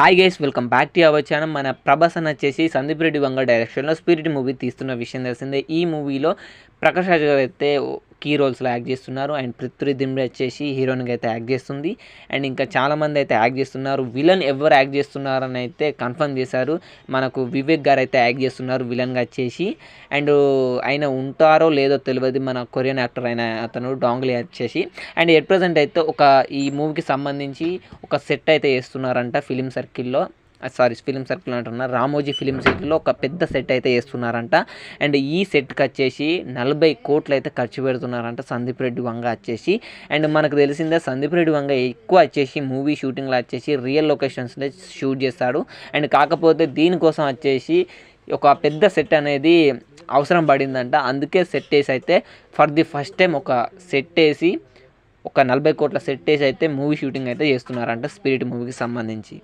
Hi guys, welcome back to our channel. మన ప్రభాస్ అన్న వచ్చేసి సందీప్ రెడ్డి వంగ డైరెక్షన్లో స్పిరిట్ మూవీ తీస్తున్న విషయం తెలిసిందే. ఈ మూవీలో ప్రకాష్ రాజ్ గారు అయితే కీ రోల్స్లో యాక్ట్ చేస్తున్నారు. అండ్ పృథ్వీ దిమ్రే వచ్చేసి హీరోయిన్గా అయితే యాక్ట్ చేస్తుంది. అండ్ ఇంకా చాలామంది అయితే యాక్ట్ చేస్తున్నారు. విలన్ ఎవరు యాక్ట్ చేస్తున్నారని అయితే కన్ఫర్మ్ చేశారు. మనకు వివేక్ గారు అయితే యాక్ట్ చేస్తున్నారు విలన్గా వచ్చేసి. అండ్ ఆయన ఉంటారో లేదో తెలియదు, మన కొరియన్ యాక్టర్ అయిన అతను డాంగ్లీ వచ్చేసి. అండ్ ఎట్ ప్రజెంట్ అయితే ఈ మూవీకి సంబంధించి ఒక సెట్ అయితే చేస్తున్నారంట ఫిలిం సర్కిల్లో అంటున్నారు, రామోజీ ఫిలిం సిటీలో ఒక పెద్ద సెట్ అయితే చేస్తున్నారంట. అండ్ ఈ సెట్కి వచ్చేసి 40 కోట్లు అయితే ఖర్చు పెడుతున్నారంట సందీప్ రెడ్డి వంగ వచ్చేసి. అండ్ మనకు తెలిసిందే సందీప్ రెడ్డి వంగ ఎక్కువ వచ్చేసి మూవీ షూటింగ్లో వచ్చేసి రియల్ లొకేషన్స్లో షూట్ చేస్తాడు. అండ్ కాకపోతే దీనికోసం వచ్చేసి ఒక పెద్ద సెట్ అనేది అవసరం పడిందంట. అందుకే సెట్ వేసి అయితే ఫర్ ది ఫస్ట్ టైం ఒక సెట్ వేసి ఒక 40 కోట్ల సెట్ వేసి అయితే మూవీ షూటింగ్ అయితే చేస్తున్నారంట స్పిరిట్ మూవీకి సంబంధించి.